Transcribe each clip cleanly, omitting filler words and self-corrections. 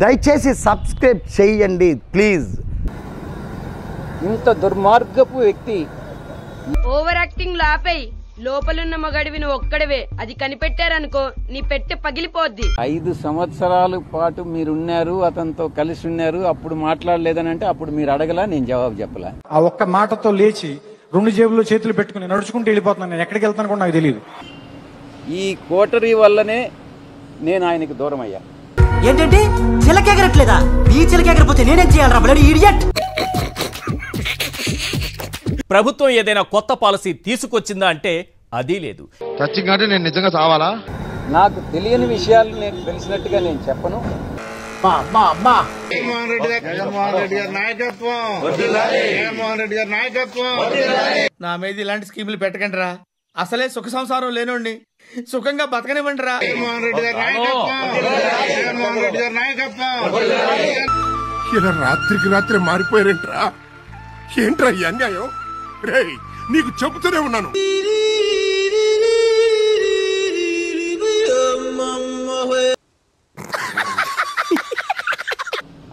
దయచేసి సబ్స్క్రైబ్ చేయండి ప్లీజ్. ఇంత దుర్మార్గపు వ్యక్తి ఓవర్ యాక్టింగ్ లాపేయి. లోపలున్న మగాడివి నువ్వు ఒక్కడవే. అది కనిపెట్టారనుకో నీ పెట్టె పగిలిపోద్ది. 5 సంవత్సరాల పాటు మీరున్నారు, అతనితో కలిసి ఉన్నారు, అప్పుడు మాట్లాడలేదని అంటే అప్పుడు మీరు అడగలా, నేను జవాబు చెప్పలా. ఆ ఒక్క మాటతో లేచి 2 జేబుల్లో చేతులు పెట్టుకుని నడుచుకుంటూ వెళ్ళిపోతున్నాను. నేను ఎక్కడికి వెళ్తాను కూడా నాకు తెలియదు. ఈ కోటరీ వల్లనే నేను ఆయనకి దూరం అయ్యా. ఏంటంటే చిలకెగరట్లేదా? నీ చిలకెగరపోతే నేనేం చేయాలరా బ్లడీ ఇడియట్? ప్రభుత్వం ఏదైనా కొత్త పాలసీ తీసుకొచ్చిందా అంటే అది లేదు. నేను నిజంగా చావాలా? నాకు తెలియని విషయాలు నేను తెలిసినట్టుగా నేను చెప్పను. నా మీద ఇలాంటి స్కీములు పెట్టకండి రా. అసలే సుఖ సంసారం లేనోడిని సుఖంగా బతకనివ్వండి రా. ఇలా రాత్రికి రాత్రి మారిపోయారేంట్రా? ఏంట్రా ఈ అన్యాయం? రేయ్, నీకు చెబుతూనే ఉన్నాను.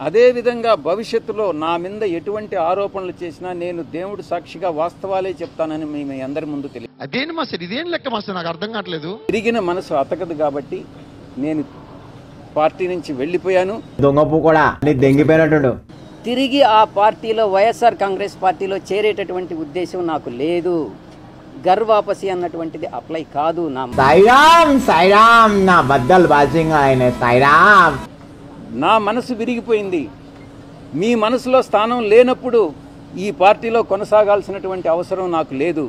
అదే విధంగా భవిష్యత్తులో నా మీద ఎటువంటి ఆరోపణలు చేసినా నేను దేవుడు సాక్షిగా వాస్తవాలే చెప్తానని మీ అందరి ముందు తెలియదు. అదేంటి మాస్టర్, ఇదేం లెక్క మాస్టర్? నాకు అర్థం కావట్లేదు. తిరిగిన మనసు అతకదు కాబట్టి నేను పార్టీ నుంచి వెళ్ళిపోయాను. దొంగపు కూడా దెంగిపోయినట్టు తిరిగి ఆ పార్టీలో వైఎస్ఆర్ కాంగ్రెస్ పార్టీలో చేరేటటువంటి ఉద్దేశం నాకు లేదు. గర్వాపసి అన్నటువంటిది అప్లై కాదు. సాయిరామ్ నా బద్దలు బాజింగ్ ఆయన సాయిరామ్. నా మనసు విరిగిపోయింది. మీ మనసులో స్థానం లేనప్పుడు ఈ పార్టీలో కొనసాగాల్సినటువంటి అవసరం నాకు లేదు.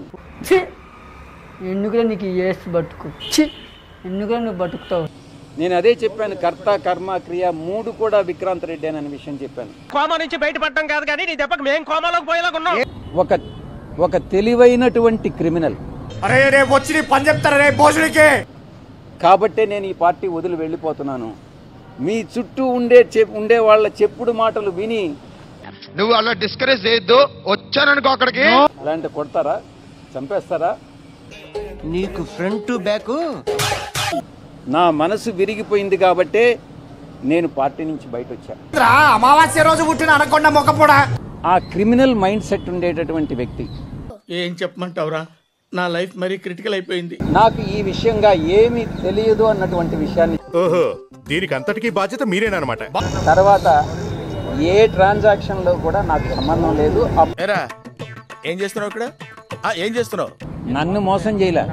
ఎందుకురా నీకు ఏసు బతుకు? ఎందుకురా నువ్వు బతుకుతావు? నేను అదే చెప్పాను. కర్త కర్మ క్రియ 3 కూడా విక్రాంత్ రెడ్డి అనే విషయం చెప్పాను. కోమా నుంచి బయటపడటం కాదు కానీ నీ దెబ్బకి మేము కోమాలోకి పోయేలాగా ఉన్నాం. ఒక తెలివైనటువంటి క్రిమినల్. అరే రేపు వచ్చి నీ పని చెప్తారా రే భోజుడికి? కాబట్టే నేను ఈ పార్టీ వదిలి వెళ్ళిపోతున్నాను. మీ చుట్టూ ఉండే వాళ్ళ చెప్పుడు మాటలు విని నువ్వు అలా డిస్కరేజ్ చేయొద్దు. వచ్చాననుకో అక్కడికి. అలాంటి కొడతారా, చంపేస్తారా? నీకు ఫ్రంట్ టు బ్యాక్. నా మనసు విరిగిపోయింది కాబట్టే నేను పార్టీ నుంచి బయట వచ్చాను. అమావాస్య రోజు పుట్టిన అనకొండ మొక్కపోడా. ఆ క్రిమినల్ మైండ్ సెట్ ఉండేటటువంటి వ్యక్తి. ఏం చెప్పమంటావురా? నా లైఫ్ మరీ క్రిటికల్ అయిపోయింది. నాకు ఈ విషయంగా ఏమీ తెలియదు అన్నటువంటి విషయాన్ని దీనికి అంతటికీ బాధ్యత మీరేనమాట. తర్వాత ఏ ట్రాన్సాక్షన్ లో కూడా నాకు సంబంధం లేదు. ఏం చేస్తున్నావు ఇక్కడ? ఏం చేస్తున్నావు? నన్ను మోసం చేయలే,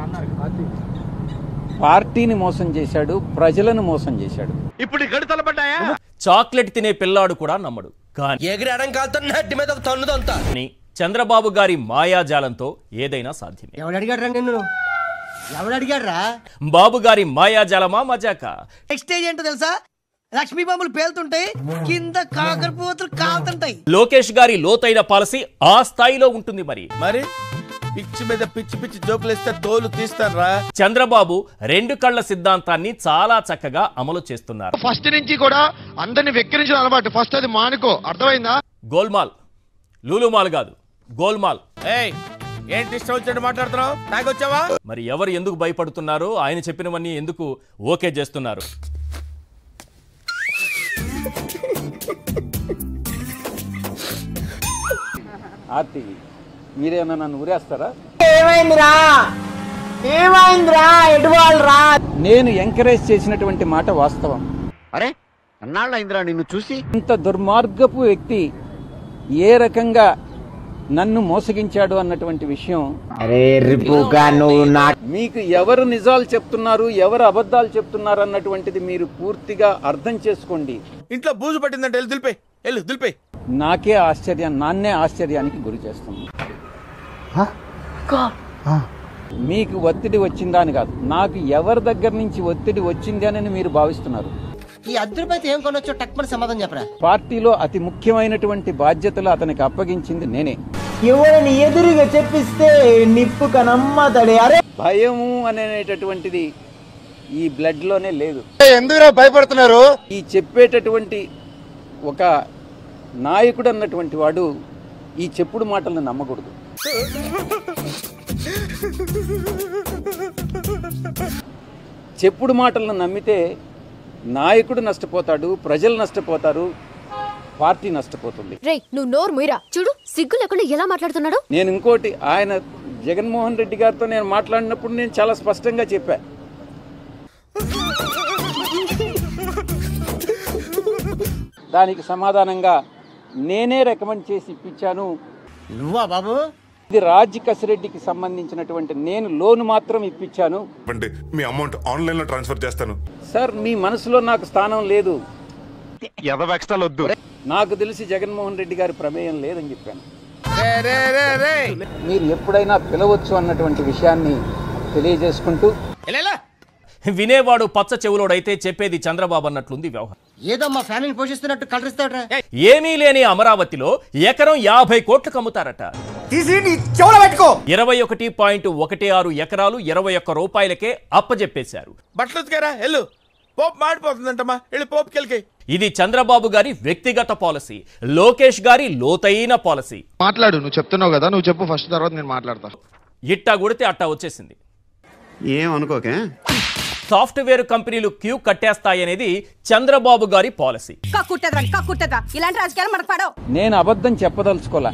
పార్టీని మోసం చేశాడు, ప్రజలను మోసం చేశాడు. ఇప్పుడు గడితలు పడ్డాయా? చాక్లెట్ తినే పిల్లాడు కూడా నమ్మడు. కానీ చంద్రబాబు గారి మాయాజాలంతో ఏదైనా సాధ్యమే. ఎవడు అడిగాడు రా నిన్ను? ఎవడు అడిగాడు రా? బాబు గారి మాయాజాలమా మజాకా? నెక్స్ట్ స్టేజ్ ఏంటో తెలుసా? లక్ష్మీ బాంబులు పేలుతుంటాయి, కింద కాకరపోతులు కాలుతుంటాయి. లోకేష్ గారి లోతైన పాలసీ ఆ స్థాయిలో ఉంటుంది. మరి పిచ్చి మీద పిచ్చి పిచ్చి జోకులేస్తే తోలు తీస్తారా? చంద్రబాబు 2 కళ్ల సిద్ధాంతాన్ని చాలా చక్కగా అమలు చేస్తున్నారు. ఫస్ట్ నుంచి కూడా అందరిని వెక్కిరించిన అలవాటు. ఫస్ట్ అది మానుకో, అర్థమైందా? గోల్మాల్, లూలుమాల్ కాదు, గోల్మాల్. ఏంటి ఇష్టం వచ్చినట్టు మాట్లాడుతున్నావు? తాగొచ్చావా? మరి ఎవరు ఎందుకు భయపడుతున్నారు? ఆయన చెప్పినవన్నీ ఎందుకు ఓకే చేస్తున్నారు? ఆర్టీవీ మీరేమన్నా నన్ను ఊరేస్తారా? నేను ఎంకరేజ్ చేసినటువంటి మాట వాస్తవం. అరే అన్నాళ్ళ ఇంద్రా నిన్ను చూసి. ఇంత దుర్మార్గపు వ్యక్తి ఏ రకంగా నన్ను మోసగించాడు అన్నటువంటి విషయం మీకు ఎవరు నిజాలు చెప్తున్నారు, ఎవరు అబద్ధాలు చెప్తున్నారు అన్నటువంటిది మీరు పూర్తిగా అర్థం చేసుకోండి. ఇంట్లో బూజు పట్టిందంటే దులిపే. నాకే నాన్నే ఆశ్చర్యానికి గురి చేస్తుంది. మీకు ఒత్తిడి వచ్చిందా అని కాదు, నాకు ఎవరి దగ్గర నుంచి ఒత్తిడి వచ్చింది అని మీరు భావిస్తున్నారు. ఈ అద్దరిపైతే ఏం కొనొచ్చో టక్మని సమాధానం చెప్పరా? పార్టీలో అతి ముఖ్యమైనటువంటి బాధ్యతలు అతనికి అప్పగించింది నేనే. ఎవరిని ఎదురుగా చెప్పిస్తే నిప్పు కనమ్మతడే. అరే భయము అనేటటువంటిది ఈ బ్లడ్ లోనే లేదు. ఎందుకు భయపడుతున్నారు? ఈ చెప్పేటటువంటి ఒక నాయకుడు అన్నటువంటి వాడు ఈ చెప్పుడు మాటలను నమ్మకూడదు. చెప్పుడు మాటలను నమ్మితే నాయకుడు నష్టపోతాడు, ప్రజలు నష్టపోతారు, పార్టీ నష్టపోతుంది. రేయ్ నువ్వు నోరు ముయిరా, చూడు సిగ్గు లేకుండా ఎలా మాట్లాడుతున్నాడు. నేను ఇంకోటి, ఆయన జగన్మోహన్ రెడ్డి గారితో నేను మాట్లాడినప్పుడు నేను చాలా స్పష్టంగా చెప్పా, దానికి సమాధానంగా నేనే రికమెండ్ చేసి ఇప్పించాను. నువ్వా బాబు? ఇది రాజ్ కసిరెడ్డికి సంబంధించినటువంటి నేను లోన్ మాత్రం ఇప్పించాను. మీ అమౌంట్ ఆన్లైన్ లో ట్రాన్స్ఫర్ చేస్తాను సార్, మీ మనసులో నాకు స్థానం లేదు, వద్దు. నాకు తెలిసి జగన్మోహన్ రెడ్డి గారి ప్రమేయం లేదని చెప్పాను. మీరు ఎప్పుడైనా పిలవచ్చు అన్నటువంటి విషయాన్ని తెలియజేసుకుంటూ, వినేవాడు పచ్చ చెవులోడైతే చెప్పేది చంద్రబాబు అన్నట్లుంది వ్యవహారం. ఏదో మా ఫ్యామిలీని పోషిస్తున్నట్టు కలరిస్తాడ్రా. ఏమీ లేని అమరావతిలో ఎకరం 50 కోట్లకు అమ్ముతారట. 21.16 ఎకరాలు 21 రూపాయలకే అప్పజెప్పేశారు. బట్టలు ఉతికారా? ఎల్లు, పోపు మాడిపోతుందంటమ్మా, వెళ్ళి పోపుకెళ్ళి. ఇది చంద్రబాబు గారి వ్యక్తిగత పాలసీ, లోకేష్ గారి లోతైన పాలసీ. మాట్లాడు, నువ్వు చెప్తున్నావు కదా, నువ్వు చెప్పు ఫస్ట్, తర్వాత నేను మాట్లాడతా. ఇట్టా కొడితే అట్టా వచ్చేసింది. ఏమనుకోకే, సాఫ్ట్వేర్ కంపెనీలు క్యూ కట్టేస్తాయనేది చంద్రబాబు గారి పాలసీ. ఇలాంటి రాజకీయాలు మనకు పడవు. నేను అబద్ధం చెప్పదలుచుకోలే,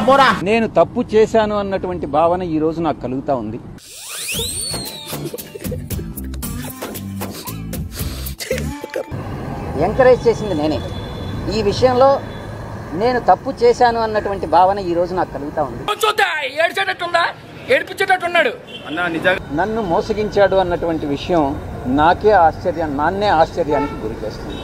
పోరా. నేను తప్పు చేశాను అన్నటువంటి భావన ఈ రోజు నాకు కలుగుతా ఉంది. ఎంకరేజ్ చేసింది నేనే. ఈ విషయంలో నేను తప్పు చేశాను అన్నటువంటి భావన ఈ రోజు నాకు కలుగుతా ఉంది. నన్ను మోసగించాడు అన్నటువంటి విషయం నాన్నే ఆశ్చర్యానికి గురి చేస్తుంది.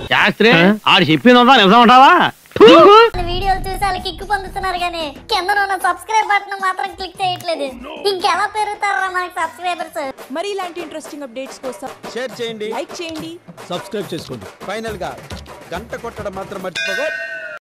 వీడియోలు చూసి వాళ్ళు కిక్కు పొందుతున్నారు కానీ కింద ఉన్న సబ్స్క్రైబ్ బటన్ మాత్రం క్లిక్ చేయట్లేదు. ఇంకెలా పెరుగుతారా మనకి సబ్స్క్రైబర్స్? మరి ఇలాంటి ఇంట్రెస్టింగ్ అప్డేట్స్ కోసం షేర్ చేయండి, లైక్ చేయండి, సబ్స్క్రైబ్ చేసుకోండి. ఫైనల్ గా గంట కొట్టడం మాత్రం మర్చిపోగా.